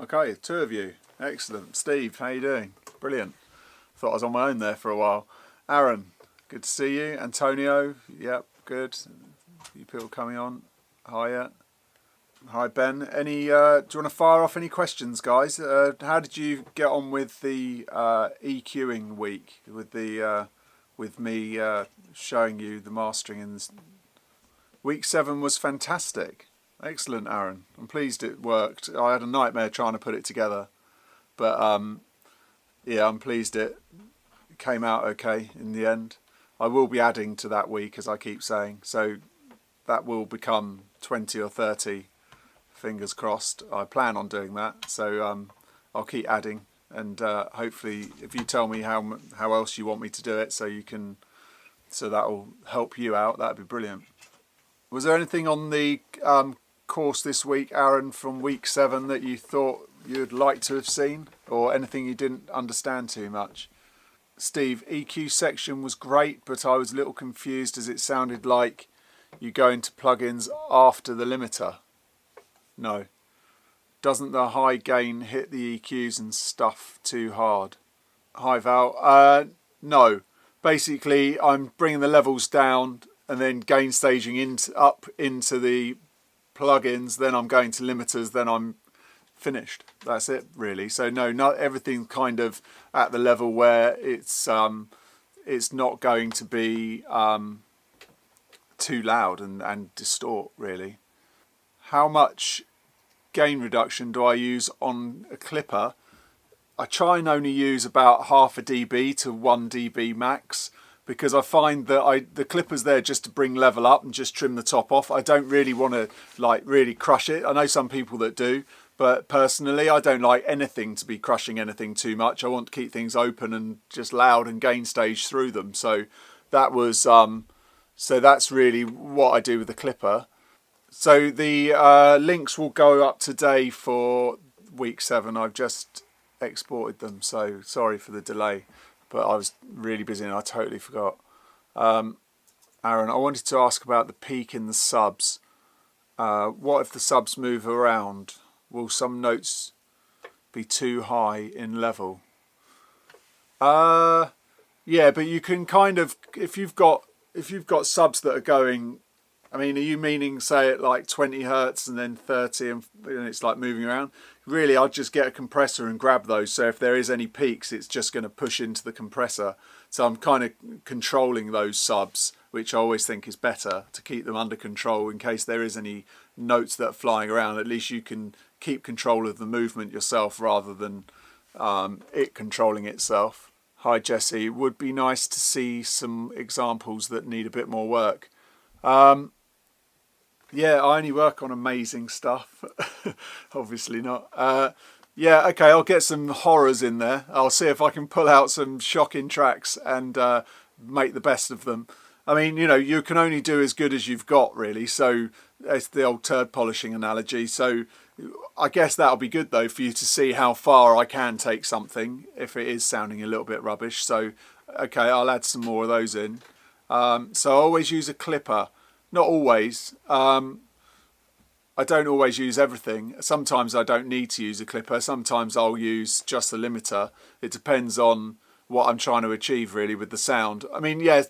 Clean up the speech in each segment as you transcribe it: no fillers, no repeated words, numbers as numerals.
Okay, two of you. Excellent. Steve, how you doing? Brilliant. Thought I was on my own there for a while. Aaron, good to see you. Antonio, yep, good. You people coming on. Hiya. Hi Ben. Any? Do you want to fire off any questions, guys? How did you get on with the EQing week? With me showing you the mastering in week 7 was fantastic. Excellent, Aaron. I'm pleased it worked. I had a nightmare trying to put it together, but yeah, I'm pleased it came out okay in the end. I will be adding to that week, as I keep saying, so that will become 20 or 30. Fingers crossed. I plan on doing that, so I'll keep adding, and hopefully, if you tell me how else you want me to do it, so that will help you out. That'd be brilliant. Was there anything on the course this week, Aaron, from week 7 that you thought you'd like to have seen, or anything you didn't understand too much? Steve, EQ section was great, but I was a little confused as it sounded like you go into plugins after the limiter. No. Doesn't the high gain hit the EQs and stuff too hard? Hi Val. No. Basically, I'm bringing the levels down and then gain staging up into the plugins, then I'm going to limiters, then I'm finished. That's it, really. So no, not everything kind of at the level where it's not going to be too loud and distort, really. How much gain reduction do I use on a clipper? I try and only use about half a dB to 1 dB max, because I find that the clipper's there just to bring level up and just trim the top off. I don't really want to like really crush it. I know some people that do, but personally I don't like anything to be crushing anything too much. I want to keep things open and just loud and gain stage through them. So that was so that's really what I do with the clipper. So the links will go up today for week 7. I've just exported them, so sorry for the delay, but I was really busy and I totally forgot. Aaron, I wanted to ask about the peak in the subs. What if the subs move around? Will some notes be too high in level? Yeah, but you can kind of, if you've got subs that are going, I mean, are you meaning, say, at like 20 hertz and then 30 and it's like moving around? Really, I'd just get a compressor and grab those. So if there is any peaks, it's just going to push into the compressor. So I'm kind of controlling those subs, which I always think is better to keep them under control in case there is any notes that are flying around. At least you can keep control of the movement yourself rather than it controlling itself. Hi, Jesse. Would be nice to see some examples that need a bit more work. Yeah, I only work on amazing stuff. Obviously not. Yeah, okay, I'll get some horrors in there. I'll see if I can pull out some shocking tracks and make the best of them. I mean, you know, you can only do as good as you've got, really. So it's the old turd polishing analogy. So I guess that'll be good, though, for you to see how far I can take something if it is sounding a little bit rubbish. So, okay, I'll add some more of those in. So I always use a clipper. Not always. I don't always use everything. Sometimes I don't need to use a clipper. Sometimes I'll use just the limiter. It depends on what I'm trying to achieve, really, with the sound. I mean, yeah,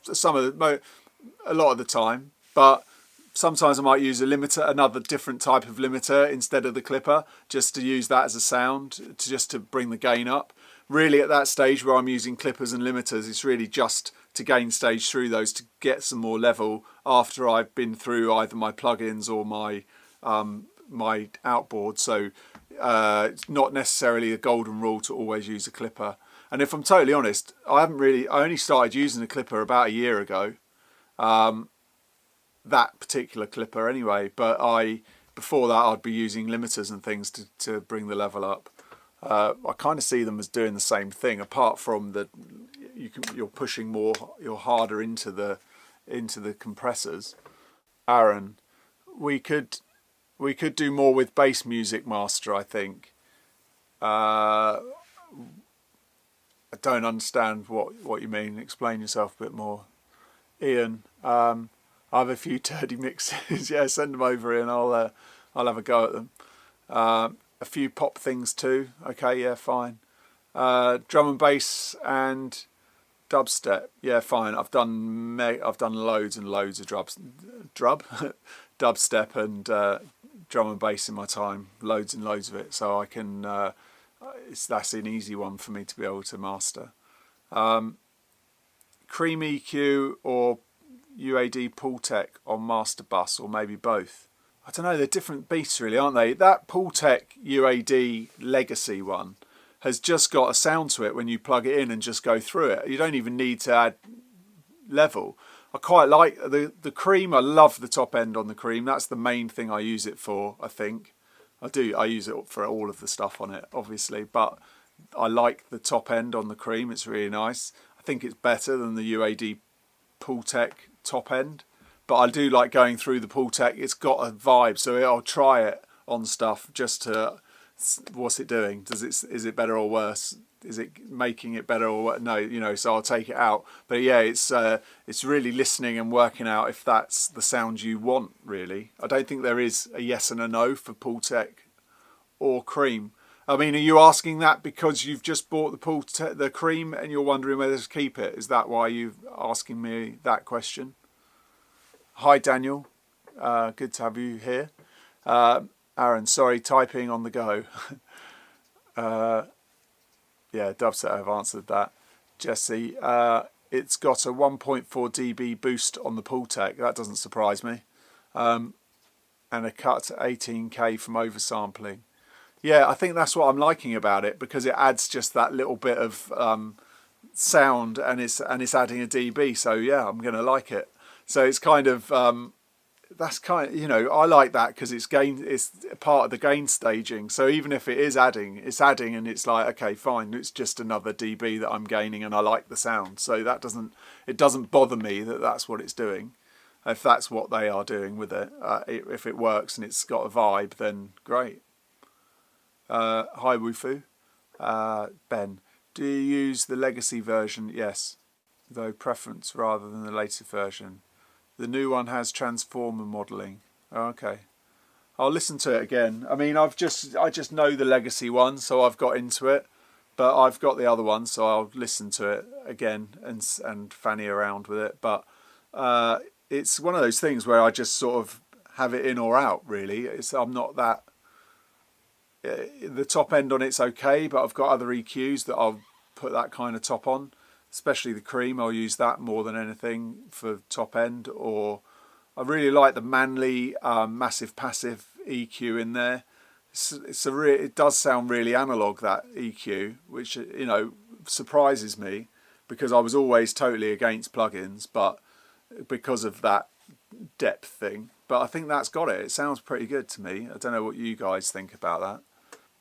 a lot of the time, but sometimes I might use a limiter, another different type of limiter instead of the clipper, just to use that as a sound, just to bring the gain up. Really, at that stage where I'm using clippers and limiters, it's really just to gain stage through those to get some more level after I've been through either my plugins or my my outboard. So it's not necessarily a golden rule to always use a clipper. And if I'm totally honest, I only started using a clipper about a year ago. That particular clipper anyway, but before that I'd be using limiters and things to bring the level up. I kind of see them as doing the same thing, apart from that you're pushing more, you're harder into the compressors. Aaron, we could do more with bass music master, I think. I don't understand what you mean. Explain yourself a bit more. Ian, I have a few dirty mixes. Yeah, send them over, Ian. I'll have a go at them. a few pop things too. Okay, yeah, fine. Drum and bass and dubstep, yeah, fine. I've done loads and loads of dubstep and drum and bass in my time, loads and loads of it. So I can, that's an easy one for me to be able to master. Cream EQ or UAD Pultec on master bus, or maybe both. I don't know. They're different beasts, really, aren't they? That Pultec UAD Legacy one has just got a sound to it when you plug it in and just go through it. You don't even need to add level. I quite like the Cream. I love the top end on the Cream. That's the main thing I use it for, I think. I use it for all of the stuff on it, obviously, but I like the top end on the Cream. It's really nice. I think it's better than the UAD Pultec top end, but I do like going through the Pultec. It's got a vibe, so I'll try it on stuff just to, what's it doing? Is it better or worse? Is it making it better or what? No, you know, so I'll take it out. But yeah, it's really listening and working out if that's the sound you want, really. I don't think there is a yes and a no for Pultec or Cream. I mean, are you asking that because you've just bought the Cream and you're wondering whether to keep it? Is that why you're asking me that question? Hi, Daniel. Good to have you here. Aaron, sorry, typing on the go. Yeah, Dubset, I've answered that. Jesse, it's got a 1.4 dB boost on the Pultec. That doesn't surprise me. And a cut to 18K from oversampling. Yeah, I think that's what I'm liking about it, because it adds just that little bit of sound, and it's adding a dB. So yeah, I'm going to like it. So it's kind of that's kind of, you know, I like that because it's part of the gain staging. So even if it is adding, and it's like, okay, fine, it's just another dB that I'm gaining, and I like the sound. So it doesn't bother me that that's what it's doing. If that's what they are doing with it, if it works and it's got a vibe, then great. Hi Wufu. Ben, do you use the legacy version? Yes, though preference rather than the latest version. The new one has transformer modelling. Oh, okay, I'll listen to it again. I mean, I just know the legacy one, so I've got into it, but I've got the other one, so I'll listen to it again and fanny around with it. But it's one of those things where I just sort of have it in or out, really. I'm not that. The top end on it's okay, but I've got other EQs that I'll put that kind of top on. Especially the Cream, I'll use that more than anything for top end. Or I really like the Manly massive passive EQ in there. It does sound really analog, that EQ, which, you know, surprises me, because I was always totally against plugins, but because of that depth thing. But I think that's got it. It sounds pretty good to me. I don't know what you guys think about that.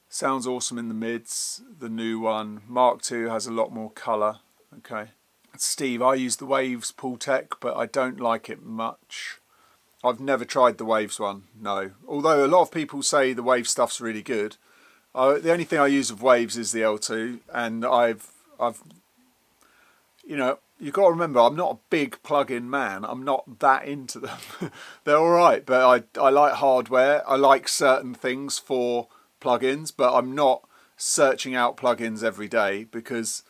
Sounds awesome in the mids. The new one, Mark II, has a lot more colour. Okay. Steve, I use the Waves Pultec, but I don't like it much. I've never tried the Waves one, no. Although a lot of people say the Waves stuff's really good. The only thing I use of Waves is the L2, and I've you know, you've got to remember, I'm not a big plug-in man. I'm not that into them. They're all right, but I like hardware. I like certain things for plugins, but I'm not searching out plugins every day, because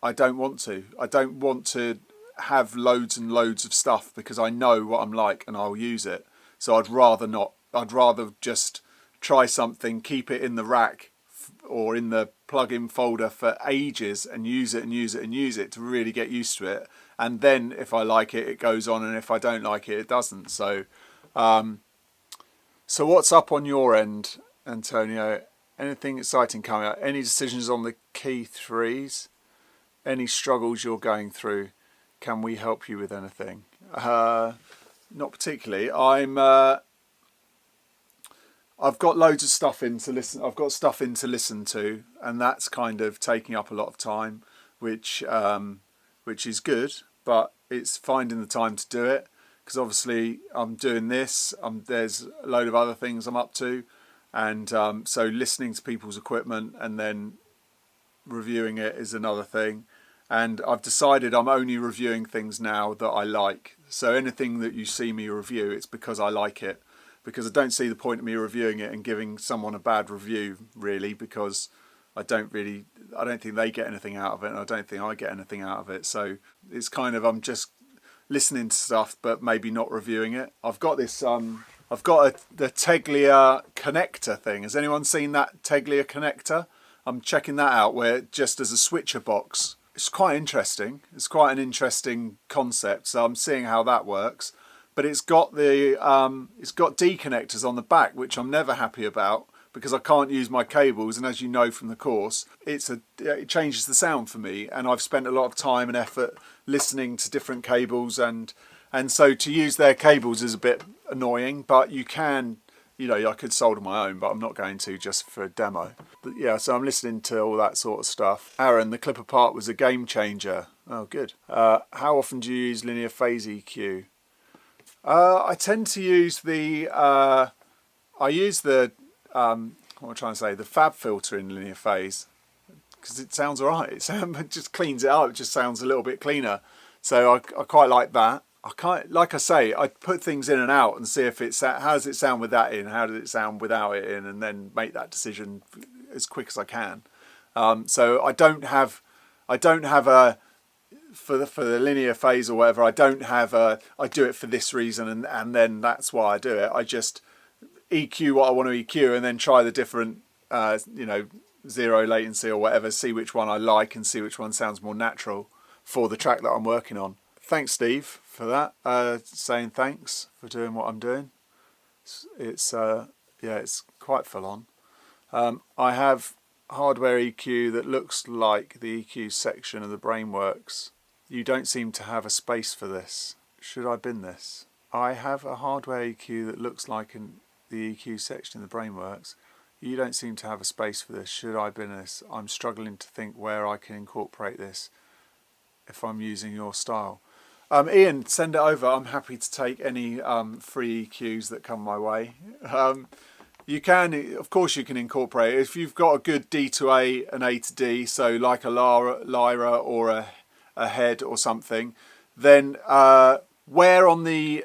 I don't want to. I don't want to have loads and loads of stuff, because I know what I'm like and I'll use it. So I'd rather not. I'd rather just try something, keep it in the rack or in the plugin folder for ages, and use it and use it and use it to really get used to it. And then if I like it, it goes on, and if I don't like it, it doesn't. So, so what's up on your end, Antonio? Anything exciting coming up? Any decisions on the key threes? Any struggles you're going through? Can we help you with anything? Not particularly. I've got loads of stuff in to listen. I've got stuff in to listen to, and that's kind of taking up a lot of time, which is good. But it's finding the time to do it, because obviously I'm doing this. There's a load of other things I'm up to, and so listening to people's equipment and then reviewing it is another thing. And I've decided I'm only reviewing things now that I like. So anything that you see me review, it's because I like it. because I don't see the point of me reviewing it and giving someone a bad review, really, because I don't think they get anything out of it, and I don't think I get anything out of it. So it's kind of, I'm just listening to stuff, but maybe not reviewing it. I've got this, the Teglia connector thing. Has anyone seen that Teglia connector? I'm checking that out, where just as a switcher box. It's quite interesting. It's quite an interesting concept. So I'm seeing how that works. But it's got D connectors on the back, which I'm never happy about because I can't use my cables. And as you know from the course, it changes the sound for me. And I've spent a lot of time and effort listening to different cables, and so to use their cables is a bit annoying. But you can, I could solder my own, but I'm not going to just for a demo. But yeah, so I'm listening to all that sort of stuff. Aaron, the clip apart was a game changer. Oh, good. How often do you use linear phase EQ? I tend to use the what am I trying to say? The fab filter in linear phase, because it sounds alright. It just cleans it up. It just sounds a little bit cleaner. So I quite like that. Like I say, I put things in and out and see if how does it sound with that in, how does it sound without it in, and then make that decision as quick as I can. So I don't have a for the linear phase or whatever. I don't have I do it for this reason and then that's why I do it. I just EQ what I want to EQ and then try the different zero latency or whatever, see which one I like and see which one sounds more natural for the track that I'm working on. Thanks, Steve, for that. Saying thanks for doing what I'm doing. It's quite full on. I have hardware EQ that looks like the EQ section of the Brainworks. You don't seem to have a space for this. Should I bin this? I have a hardware EQ that looks like the EQ section of the Brainworks. You don't seem to have a space for this. Should I bin this? I'm struggling to think where I can incorporate this if I'm using your style. Ian, send it over. I'm happy to take any free EQs that come my way. You can, of course, you can incorporate it. If you've got a good D to A and A to D, so like a Lyra or a head or something, then where on the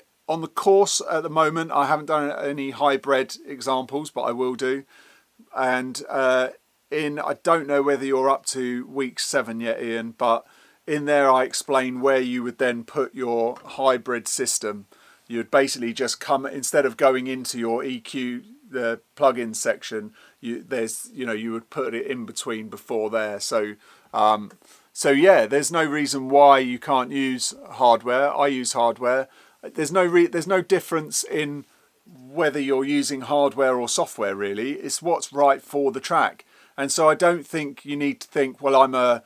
course at the moment, I haven't done any hybrid examples, but I will do. And I don't know whether you're up to week 7 yet, Ian, but in there I explain where you would then put your hybrid system. You would basically just come, instead of going into your EQ, the plugin section, you would put it in between before there. So yeah, there's no reason why you can't use hardware. I use hardware. There's no difference in whether you're using hardware or software, really. It's what's right for the track. And so I don't think you need to think, well, I'm a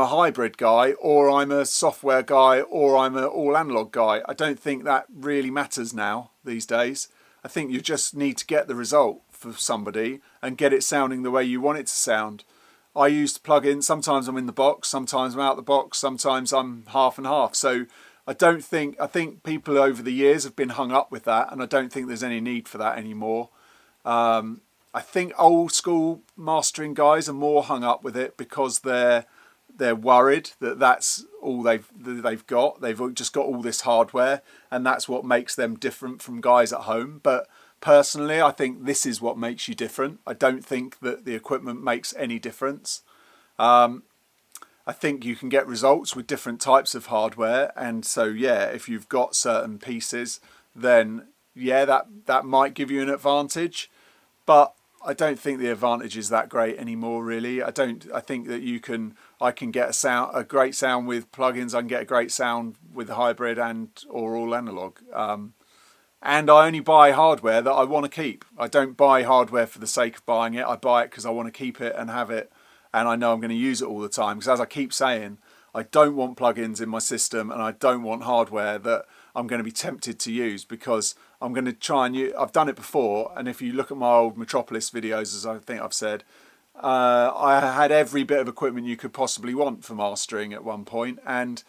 hybrid guy, or I'm a software guy, or I'm an all analog guy. I don't think that really matters now these days. I think you just need to get the result for somebody and get it sounding the way you want it to sound. I use the plugin. Sometimes I'm in the box, sometimes I'm out the box, sometimes I'm half and half. So I think people over the years have been hung up with that, and I don't think there's any need for that anymore. I think old school mastering guys are more hung up with it because they're worried that that's all they've got. They've just got all this hardware, and that's what makes them different from guys at home. But personally, I think this is what makes you different. I don't think that the equipment makes any difference. I think you can get results with different types of hardware, and so yeah, if you've got certain pieces, then yeah, that might give you an advantage. But I don't think the advantage is that great anymore, really. I think that I can get a great sound with plugins. I can get a great sound with hybrid or all analog. And I only buy hardware that I want to keep. I don't buy hardware for the sake of buying it. I buy it because I want to keep it and have it, and I know I'm going to use it all the time. Because as I keep saying, I don't want plugins in my system, and I don't want hardware that I'm going to be tempted to use, because I'm going to try and I've done it before, and if you look at my old Metropolis videos, as I think I've said, I had every bit of equipment you could possibly want for mastering at one point, and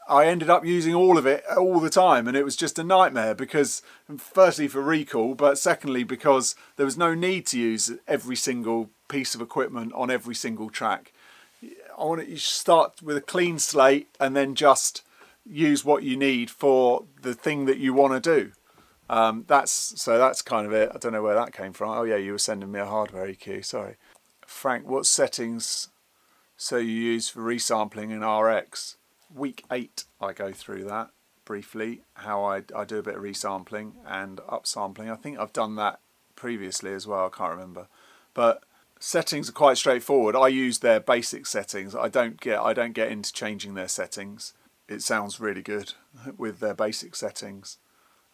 I ended up using all of it all the time, and it was just a nightmare, because firstly for recall, but secondly because there was no need to use every single piece of equipment on every single track. You start with a clean slate and then just use what you need for the thing that you want to do. That's kind of it. I don't know where that came from. Oh yeah, you were sending me a hardware EQ. Sorry, Frank. What settings so you use for resampling in RX? Week 8, I go through that briefly. How I do a bit of resampling and upsampling. I think I've done that previously as well. I can't remember, but settings are quite straightforward. I use their basic settings. I don't get into changing their settings. It sounds really good with their basic settings.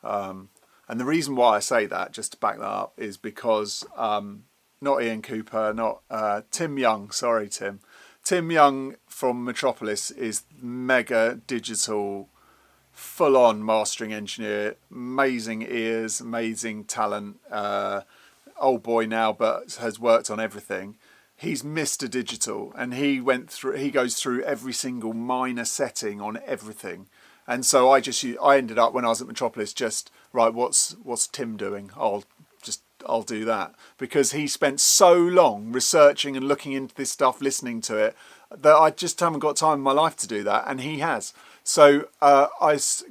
And the reason why I say that, just to back that up, is because not Ian Cooper, not Tim Young. Sorry, Tim. Tim Young from Metropolis is mega digital, full-on mastering engineer. Amazing ears, amazing talent. Old boy now, but has worked on everything. He's Mr. Digital, and he goes through every single minor setting on everything. And so I ended up, when I was at Metropolis, just right, what's Tim doing? I'll do that, because he spent so long researching and looking into this stuff, listening to it, that I just haven't got time in my life to do that, and he has. So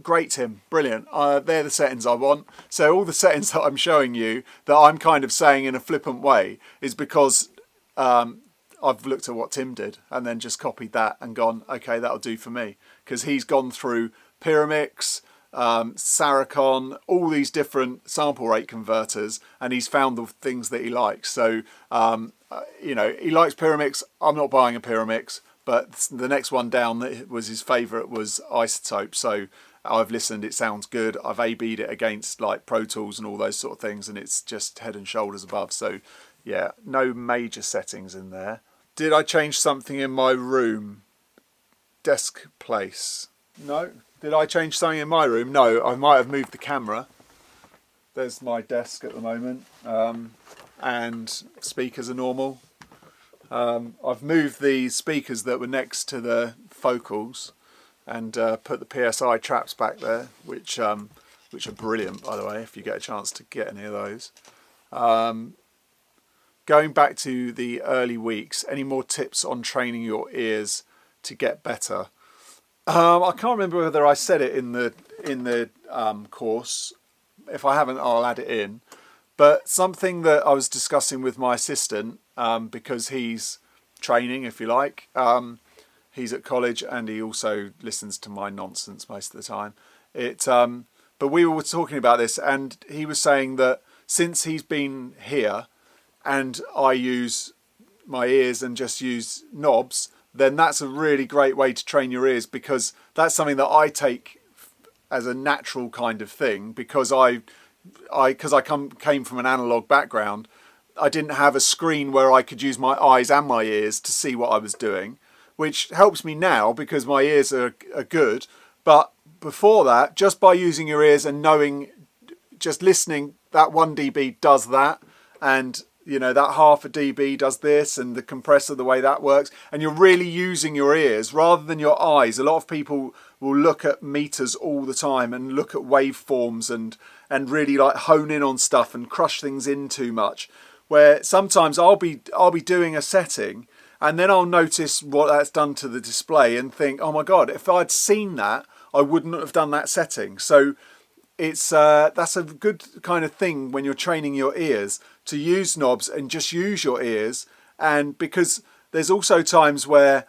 great, Tim, brilliant. They're the settings I want. So all the settings that I'm showing you, that I'm kind of saying in a flippant way, is because I've looked at what Tim did and then just copied that and gone, okay, that'll do for me, because he's gone through Pyramix, Saracon, all these different sample rate converters, and he's found the things that he likes. So he likes Pyramix. I'm not buying a Pyramix, but the next one down that was his favourite was Isotope. So I've listened, it sounds good. I've A/B'd it against like Pro Tools and all those sort of things, and it's just head and shoulders above. So yeah, no major settings in there. Did I change something in my room? Desk place? No. Did I change something in my room? No, I might have moved the camera. There's my desk at the moment, and speakers are normal. I've moved the speakers that were next to the focals and put the PSI traps back there, which are brilliant, by the way, if you get a chance to get any of those. Going back to the early weeks, any more tips on training your ears to get better? I can't remember whether I said it in the course. If I haven't, I'll add it in. But something that I was discussing with my assistant, because he's training, if you like. He's at college and he also listens to my nonsense most of the time. But we were talking about this, and he was saying that since he's been here and I use my ears and just use knobs, then that's a really great way to train your ears, because that's something that I take as a natural kind of thing, because I came from an analog background. I didn't have a screen where I could use my eyes and my ears to see what I was doing, which helps me now because my ears are good. But before that, just by using your ears and knowing, just listening, that 1 dB does that, and that half a dB does this, and the compressor, the way that works, and you're really using your ears rather than your eyes. A lot of people will look at meters all the time and look at waveforms and really like hone in on stuff and crush things in too much, where sometimes I'll be doing a setting and then I'll notice what that's done to the display and think, oh my God, if I'd seen that, I wouldn't have done that setting. So it's that's a good kind of thing when you're training your ears, to use knobs and just use your ears. And because there's also times where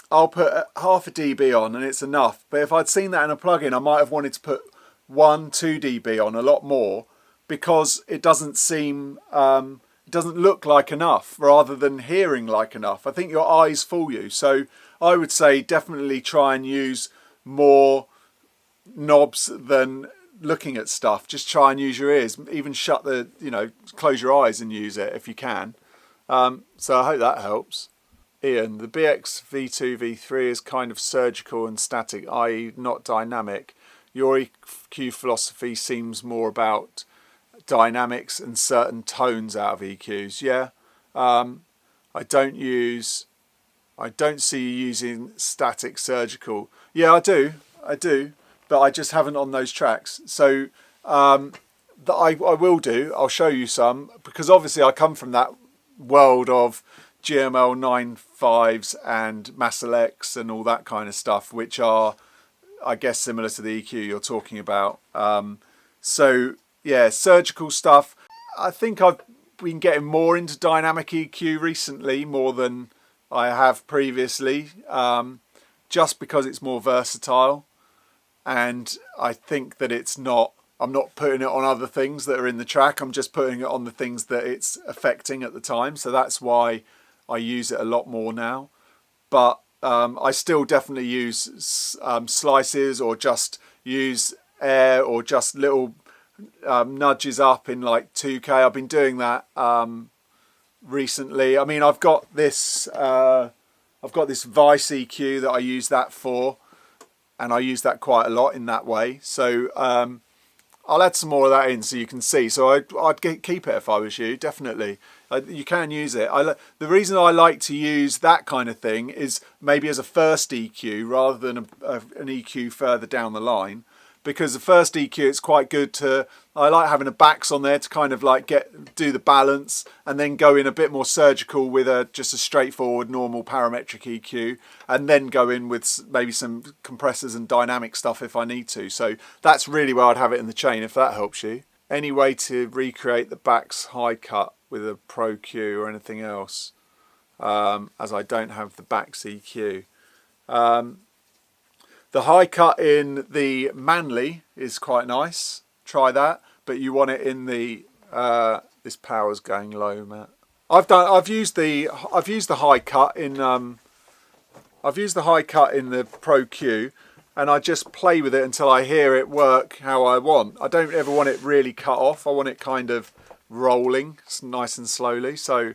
I'll put half a dB on and it's enough, but if I'd seen that in a plugin, I might have wanted to put 1-2 dB on, a lot more, because it doesn't seem it doesn't look like enough rather than hearing like enough. I think your eyes fool you. So I would say definitely try and use more knobs than looking at stuff. Just try and use your ears. Even close your eyes and use it if you can. So I hope that helps. Ian, the BX V2 V3 is kind of surgical and static, i.e. not dynamic. Your EQ philosophy seems more about dynamics and certain tones out of EQs. Yeah, I don't see you using static surgical. Yeah, I do, but I just haven't on those tracks. So that I will do. I'll show you some, because obviously I come from that world of GML 9.5s and Massalex and all that kind of stuff, which are, I guess, similar to the EQ you're talking about. So yeah, surgical stuff. I think I've been getting more into dynamic EQ recently, more than I have previously, just because it's more versatile. And I think that I'm not putting it on other things that are in the track. I'm just putting it on the things that it's affecting at the time. So that's why I use it a lot more now. But I still definitely use slices, or just use air, or just little nudges up in like 2K. I've been doing that recently. I mean, I've got this Vice EQ that I use that for, and I use that quite a lot in that way. So I'll add some more of that in so you can see. So I'd keep it if I was you, definitely. You can use it. The reason I like to use that kind of thing is maybe as a first EQ rather than an EQ further down the line. Because the first EQ, it's quite good to, I like having a backs on there to kind of like do the balance, and then go in a bit more surgical with just a straightforward normal parametric EQ, and then go in with maybe some compressors and dynamic stuff if I need to. So that's really where I'd have it in the chain, if that helps you. Any way to recreate the backs high cut with a Pro Q or anything else, as I don't have the backs EQ. The high cut in the Manly is quite nice. Try that, but you want it in the. This power's going low, Matt. I've used the high cut in. I've used the high cut in the Pro Q, and I just play with it until I hear it work how I want. I don't ever want it really cut off. I want it kind of rolling, nice and slowly. So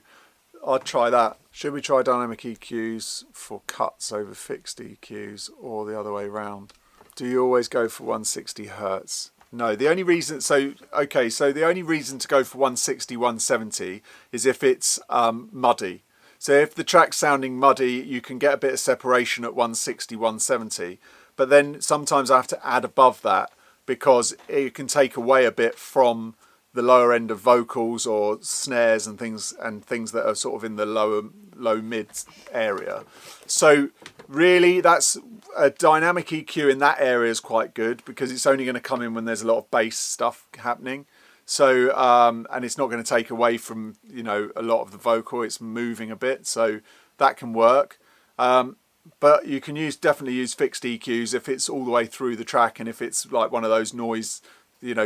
I'd try that. Should we try dynamic EQs for cuts over fixed EQs, or the other way around? Do you always go for 160 Hertz? No, the only reason, so the only reason to go for 160, 170 is if it's muddy. So if the track's sounding muddy, you can get a bit of separation at 160, 170. But then sometimes I have to add above that, because it can take away a bit from the lower end of vocals or snares and things that are sort of in the low mid area. So really, that's a dynamic EQ in that area is quite good, because it's only going to come in when there's a lot of bass stuff happening. So and it's not going to take away from a lot of the vocal. It's moving a bit, so that can work. But you can definitely use fixed EQs if it's all the way through the track, and if it's like one of those noise.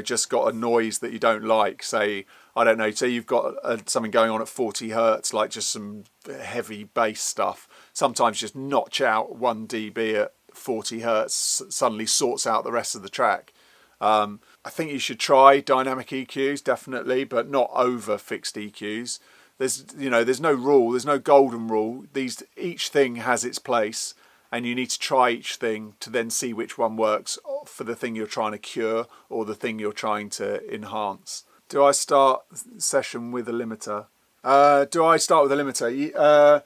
Just got a noise that you don't like. Say, I don't know, say you've got something going on at 40 Hertz, like just some heavy bass stuff. Sometimes just notch out 1 dB at 40 Hertz suddenly sorts out the rest of the track. I think you should try dynamic EQs, definitely, but not over fixed EQs. There's no rule, there's no golden rule. Each thing has its place, and you need to try each thing to then see which one works for the thing you're trying to cure or the thing you're trying to enhance. Do I start session with a limiter? Do I start with a limiter?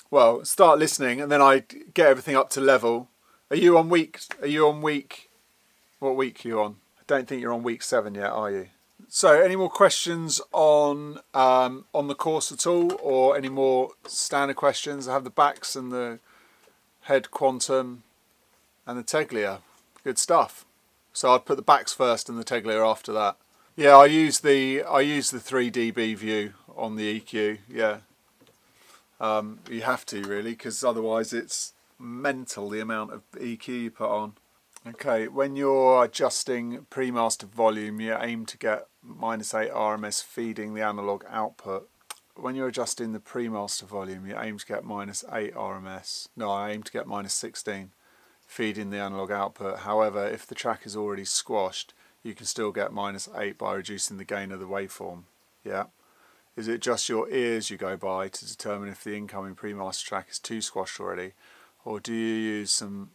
Well, start listening, and then I get everything up to level. Are you on week? What week are you on? I don't think you're on week 7 yet, are you? So, any more questions on the course at all, or any more standard questions? I have the backs and the head quantum and the teglia. Good stuff. So I'd put the backs first and the teglia after that. Yeah, I use the 3 dB view on the EQ. Yeah, you have to really, because otherwise it's mental the amount of EQ you put on. Okay, when you're adjusting pre-master volume, you aim to get -8 RMS feeding the analog output. When you're adjusting the pre-master volume, you aim to get -8 RMS. No, I aim to get -16 feeding the analog output. However, if the track is already squashed, you can still get -8 by reducing the gain of the waveform. Yeah. Is it just your ears you go by to determine if the incoming pre-master track is too squashed already, or do you use some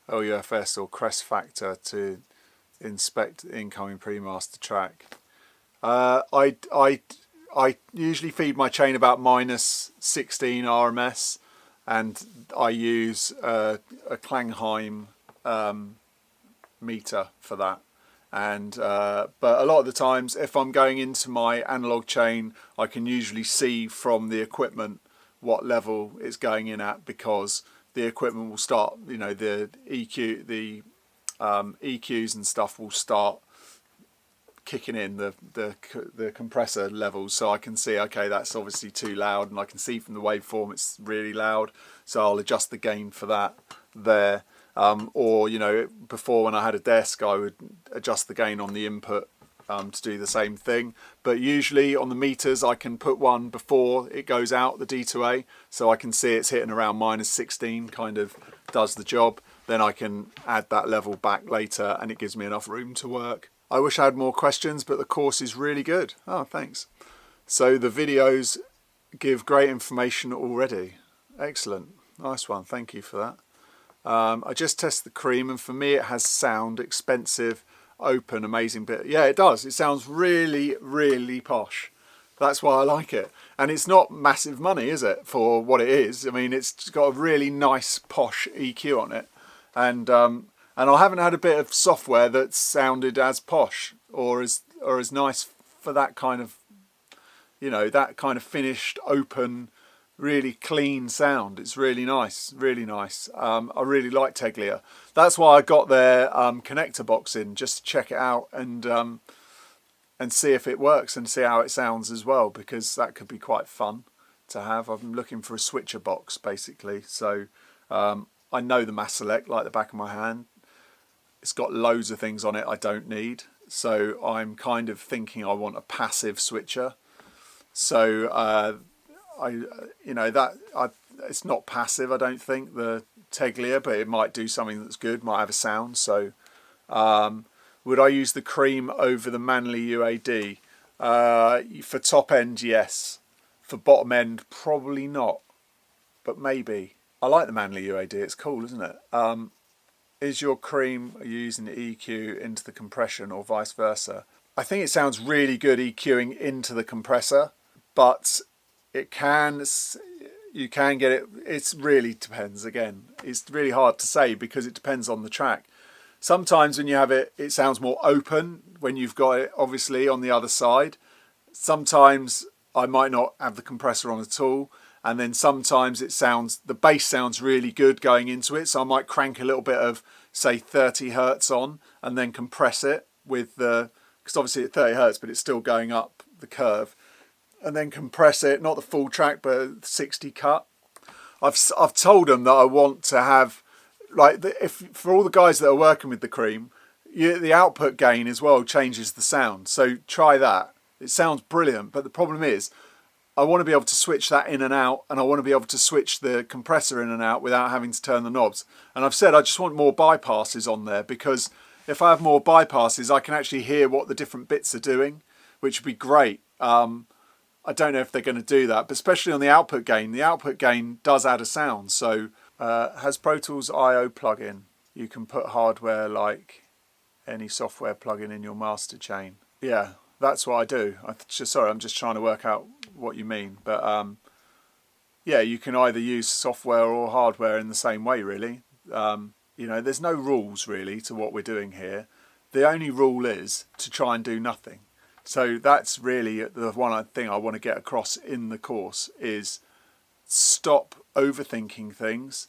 LUFS or crest factor to inspect the incoming pre-master track? I usually feed my chain about -16 RMS, and I use a Klangheim meter for that. And but a lot of the times, if I'm going into my analog chain, I can usually see from the equipment what level it's going in at, because the equipment will start, the EQs and stuff will start kicking in the compressor levels, so I can see, okay, that's obviously too loud, and I can see from the waveform it's really loud, so I'll adjust the gain for that there. Or, you know, before when I had a desk, I would adjust the gain on the input to do the same thing. But usually on the meters, I can put one before it goes out, the D2A, so I can see it's hitting around -16, kind of does the job. Then I can add that level back later, and it gives me enough room to work. I wish I had more questions, but the course is really good. Oh, thanks. So the videos give great information already. Excellent. Nice one. Thank you for that. I just tested the cream, and for me it has sound, expensive, open, amazing bit. Yeah, it does. It sounds really, really posh. That's why I like it. And it's not massive money, is it, for what it is? I mean, it's got a really nice, posh EQ on it. And I haven't had a bit of software that's sounded as posh or as nice for that kind of, you know, that kind of finished, open, really clean sound. It's really nice, really nice. I really like Teglia. That's why I got their connector box in, just to check it out and see if it works and see how it sounds as well, because that could be quite fun to have. I'm looking for a switcher box basically. So I know the Mass Select like the back of my hand. It's got loads of things on it I don't need. So I'm kind of thinking I want a passive switcher. So it's not passive, I don't think, the Teglia, but it might do something that's good, might have a sound. So would I use the cream over the Manley UAD? For top end, yes. For bottom end, probably not, but maybe. I like the Manley UAD, it's cool, isn't it? Is your cream using the EQ into the compression or vice versa? I think it sounds really good EQing into the compressor, but you can get it. It really depends. Again, it's really hard to say because it depends on the track. Sometimes when you have it, it sounds more open when you've got it obviously on the other side. Sometimes I might not have the compressor on at all, and then sometimes the bass sounds really good going into it, so I might crank a little bit of, say, 30 hertz on and then compress it with because obviously at 30 hertz, but it's still going up the curve, and then compress it, not the full track, but 60 cut. I've told them that I want to have, like, for all the guys that are working with the cream, the output gain as well changes the sound. So try that. It sounds brilliant, but the problem is I want to be able to switch that in and out, and I want to be able to switch the compressor in and out without having to turn the knobs. And I've said I just want more bypasses on there, because if I have more bypasses, I can actually hear what the different bits are doing, which would be great. I don't know if they're going to do that, but especially on the output gain does add a sound. So has Pro Tools I/O plugin? You can put hardware like any software plugin in your master chain. Yeah, that's what I do. Sorry, I'm just trying to work out what you mean. But yeah, you can either use software or hardware in the same way, really. You know, there's no rules really to what we're doing here. The only rule is to try and do nothing. So that's really the one thing I want to get across in the course is stop overthinking things,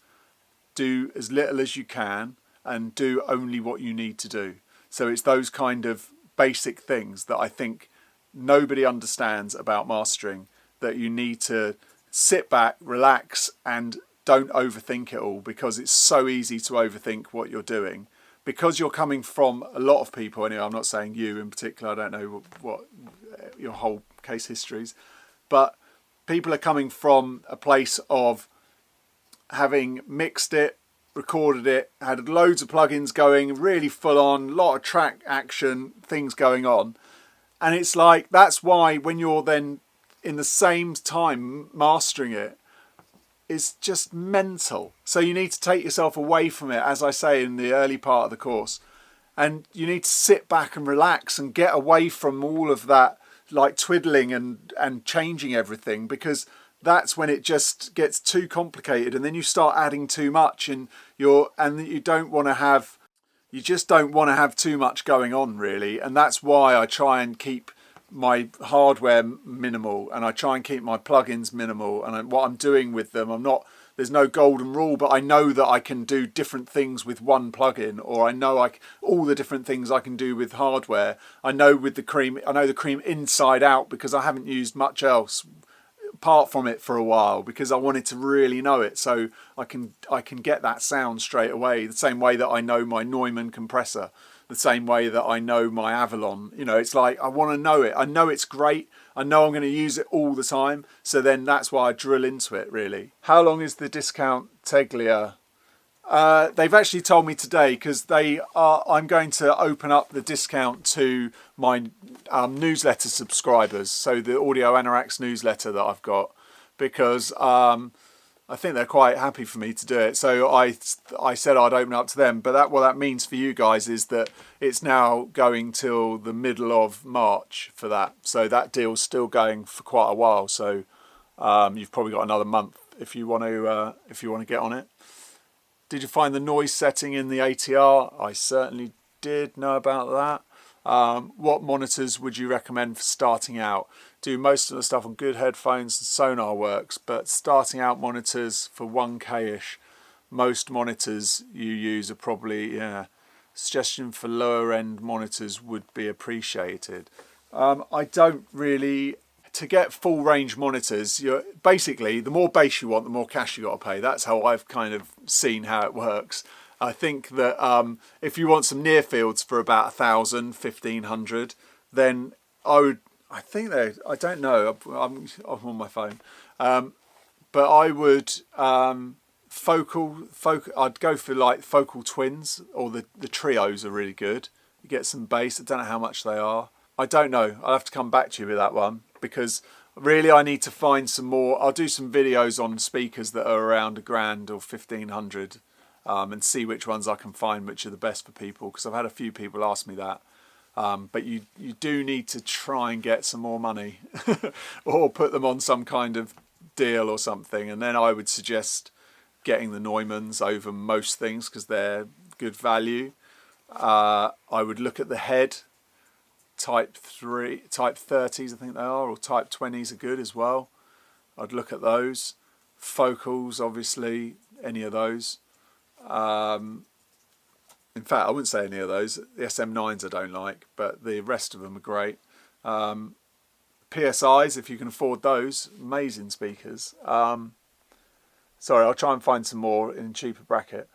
do as little as you can, and do only what you need to do. So it's those kind of basic things that I think nobody understands about mastering, that you need to sit back, relax, and don't overthink it all, because it's so easy to overthink what you're doing. Because you're coming from a lot of people, anyway, I'm not saying you in particular, I don't know what your whole case histories, but people are coming from a place of having mixed it, recorded it, had loads of plugins going, really full on, a lot of track action, things going on. And it's like, that's why when you're then in the same time mastering it, it's just mental. So you need to take yourself away from it, as I say in the early part of the course, and you need to sit back and relax and get away from all of that, like twiddling and changing everything, because that's when it just gets too complicated, and then you start adding too much, and you just don't want to have too much going on, really. And that's why I try and keep my hardware minimal, and I try and keep my plugins minimal, and what I'm doing with them, I'm not there's no golden rule, but I know that I can do different things with one plugin, or I know all the different things I can do with hardware. I know with the Cream, I know the Cream inside out because I haven't used much else apart from it for a while, because I wanted to really know it, so I can get that sound straight away. The same way that I know my Neumann compressor, the same way that I know my Avalon. You know, it's like I want to know it. I know it's great. I know I'm going to use it all the time. So then that's why I drill into it, really. How long is the discount Teglia? They've actually told me today, because I'm going to open up the discount to my newsletter subscribers, so the Audio Anoraks newsletter that I've got, because I think they're quite happy for me to do it. So I said I'd open up to them, but what that means for you guys is that it's now going till the middle of March for that. So that deal's still going for quite a while. So you've probably got another month if you want to get on it. Did you find the noise setting in the ATR? I certainly did know about that. What monitors would you recommend for starting out? Do most of the stuff on good headphones and Sonar works, but starting out monitors for 1K-ish, most monitors you use are probably, suggestion for lower end monitors would be appreciated. I don't really... To get full range monitors, basically the more bass you want, the more cash you got to pay. That's how I've kind of seen how it works. I think that if you want some near fields for about 1,000, 1,500, then I don't know. I'm on my phone, but I would focal. I'd go for like focal twins, or the trios are really good. You get some bass. I don't know how much they are. I don't know. I'll have to come back to you with that one, because really I need to find some more. I'll do some videos on speakers that are around $1,000 or 1,500 and see which ones I can find which are the best for people, because I've had a few people ask me that. But you do need to try and get some more money or put them on some kind of deal or something. And then I would suggest getting the Neumanns over most things, because they're good value. I would look at the head. Type 30s I think they are, or Type 20s are good as well. I'd look at those. Focals, obviously, any of those. In fact, I wouldn't say any of those. The SM9s I don't like, but the rest of them are great. PSIs, if you can afford those, amazing speakers. Sorry, I'll try and find some more in cheaper bracket.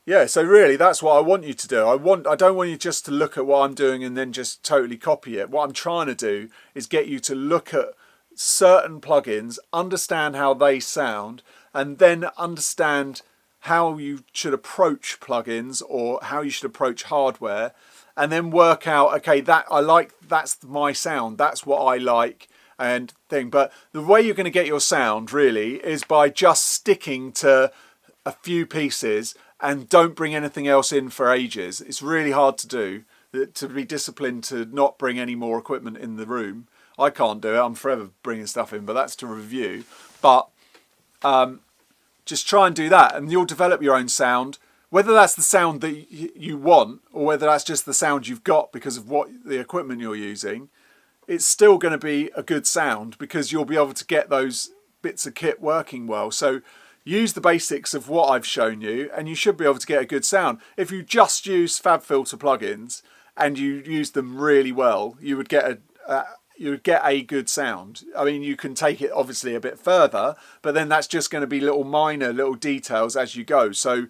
Yeah, so really that's what I want you to do. I don't want you just to look at what I'm doing and then just totally copy it. What I'm trying to do is get you to look at certain plugins, understand how they sound, and then understand how you should approach plugins or how you should approach hardware, and then work out, okay, that's my sound, that's what I like and thing. But the way you're going to get your sound really is by just sticking to a few pieces and don't bring anything else in for ages. It's really hard to do, to be disciplined to not bring any more equipment in the room. I can't do it. I'm forever bringing stuff in, but that's to review. But just try and do that, and you'll develop your own sound. Whether that's the sound that you want, or whether that's just the sound you've got because of what the equipment you're using, it's still going to be a good sound, because you'll be able to get those bits of kit working well. So use the basics of what I've shown you, and you should be able to get a good sound. If you just use FabFilter plugins and you use them really well, you would get a good sound. I mean, you can take it obviously a bit further, but then that's just going to be little details as you go. So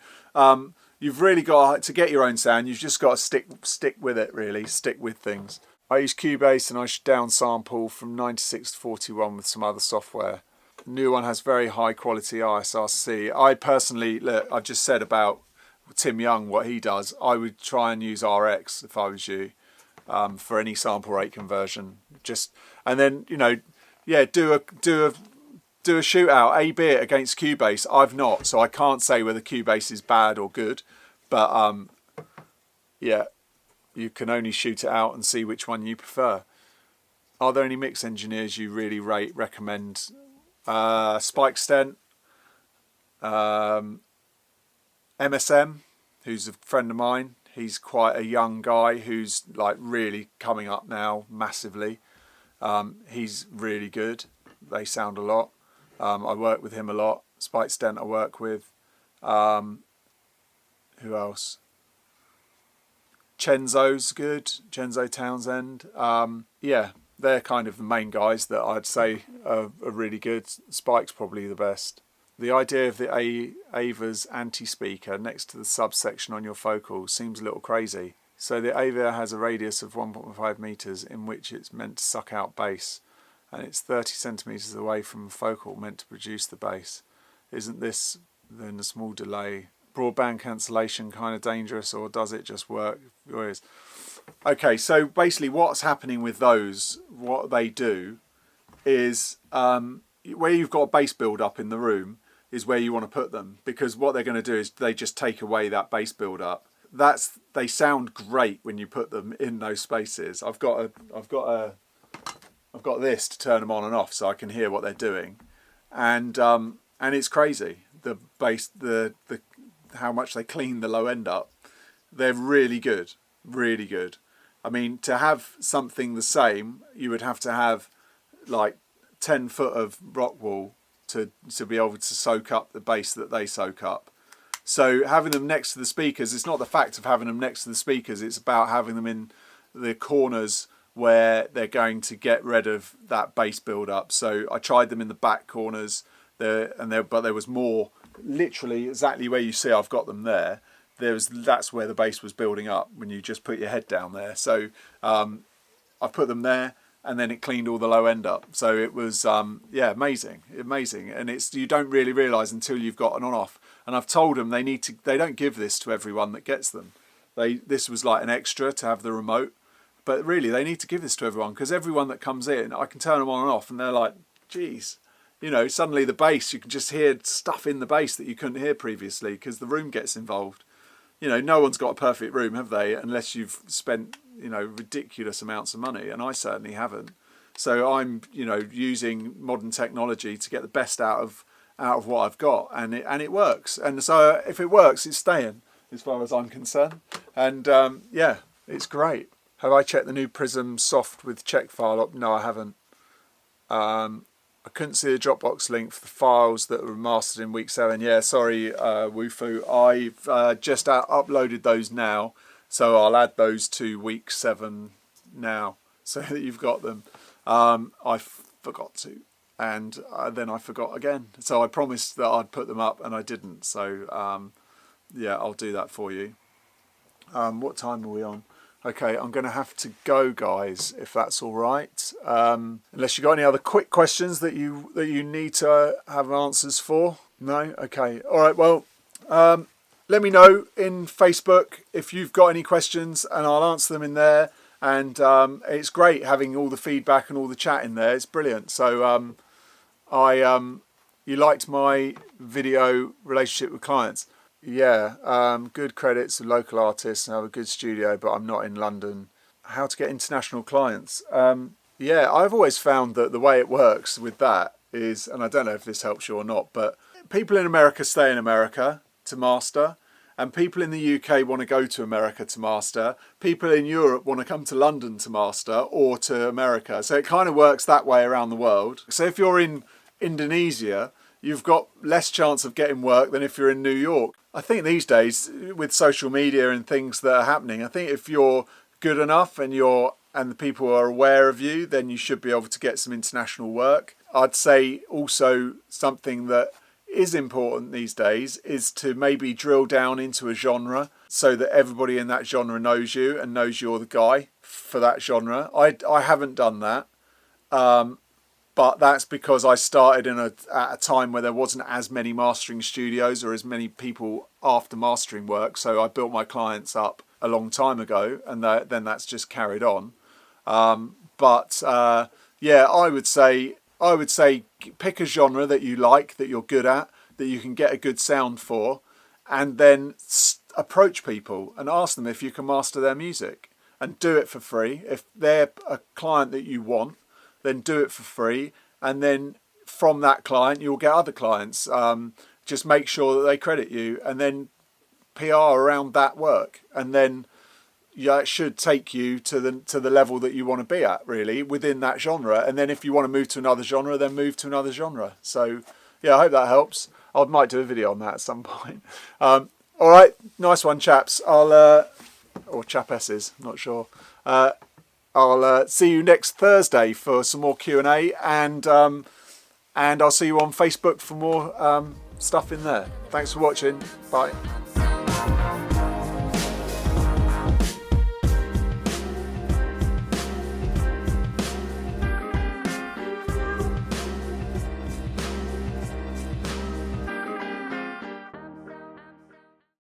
you've really got to get your own sound. You've just got to stick with it, really. Stick with things. I use Cubase, and I should downsample from 96 to 41 with some other software. The new one has very high quality ISRC. I personally, look, I've just said about Tim Young, what he does. I would try and use RX if I was you, for any sample rate conversion. And then, do a shootout, A/B it against Cubase. I've not, so I can't say whether Cubase is bad or good. But you can only shoot it out and see which one you prefer. Are there any mix engineers you really recommend? Spike Stent, MSM, who's a friend of mine. He's quite a young guy who's like really coming up now massively. He's really good. They sound a lot. I work with him a lot. Spike Stent I work with. Who else? Chenzo's good. Chenzo Townsend. Yeah, they're kind of the main guys that I'd say are really good. Spike's probably the best. The idea of the Ava's anti-speaker next to the subsection on your focal seems a little crazy. So the Ava has a radius of 1.5 meters in which it's meant to suck out bass, and it's 30 centimeters away from the focal meant to produce the bass. Isn't this then a small delay? Broadband cancellation kind of dangerous, or does it just work? Okay, so basically what's happening with those, what they do is where you've got a bass build up in the room is where you want to put them, because what they're going to do is they just take away that bass build up. They sound great when you put them in those spaces. I've got this to turn them on and off so I can hear what they're doing, and it's crazy the bass, the how much they clean the low end up. They're really good, really good. I mean, to have something the same, you would have to have like 10 foot of rock wall to be able to soak up the bass that they soak up. So having them next to the speakers, it's not the fact of having them next to the speakers, it's about having them in the corners where they're going to get rid of that bass build up. So I tried them in the back corners but there was more, literally exactly where you see I've got them there. That's where the bass was building up when you just put your head down there. So I put them there, and then it cleaned all the low end up. So it was amazing. And you don't really realise until you've got an on-off. And I've told them they don't give this to everyone that gets them. This was like an extra to have the remote, but really they need to give this to everyone, because everyone that comes in, I can turn them on and off, and they're like, geez, suddenly the bass, you can just hear stuff in the bass that you couldn't hear previously because the room gets involved. No one's got a perfect room, have they? Unless you've spent, ridiculous amounts of money, and I certainly haven't. So I'm, using modern technology to get the best out of what I've got, and it works. And so if it works, it's staying, as far as I'm concerned. And it's great. Have I checked the new Prism Soft with check file up? No, I haven't. I couldn't see the Dropbox link for the files that were mastered in week 7. Yeah, sorry, Woofu. I've just uploaded those now, so I'll add those to week 7 now, so that you've got them. I forgot to, and then I forgot again. So I promised that I'd put them up, and I didn't. So I'll do that for you. What time are we on? Okay, I'm going to have to go, guys, if that's all right. Unless you've got any other quick questions that you need to have answers for. No? Okay. All right, well, let me know in Facebook if you've got any questions, and I'll answer them in there. And it's great having all the feedback and all the chat in there. It's brilliant. So you liked my video relationship with clients. Yeah, good credits to local artists and have a good studio, but I'm not in London. How to get international clients? I've always found that the way it works with that is, and I don't know if this helps you or not, but people in America stay in America to master, and people in the UK want to go to America to master. People in Europe want to come to London to master, or to America. So it kind of works that way around the world. So if you're in Indonesia, you've got less chance of getting work than if you're in New York. I think these days, with social media and things that are happening, I think if you're good enough and the people are aware of you, then you should be able to get some international work. I'd say also something that is important these days is to maybe drill down into a genre so that everybody in that genre knows you and knows you're the guy for that genre. I haven't done that. But that's because I started at a time where there wasn't as many mastering studios or as many people after mastering work. So I built my clients up a long time ago, and then that's just carried on. I would say pick a genre that you like, that you're good at, that you can get a good sound for, and then approach people and ask them if you can master their music, and do it for free. If they're a client that you want, then do it for free, and then from that client you'll get other clients. Just make sure that they credit you, and then PR around that work, and then yeah, it should take you to the level that you want to be at, really, within that genre. And then if you want to move to another genre, then move to another genre. So yeah, I hope that helps. I might do a video on that at some point. All right, nice one, chaps. Or chapesses, not sure. I'll see you next Thursday for some more Q&A, and I'll see you on Facebook for more stuff in there. Thanks for watching. Bye.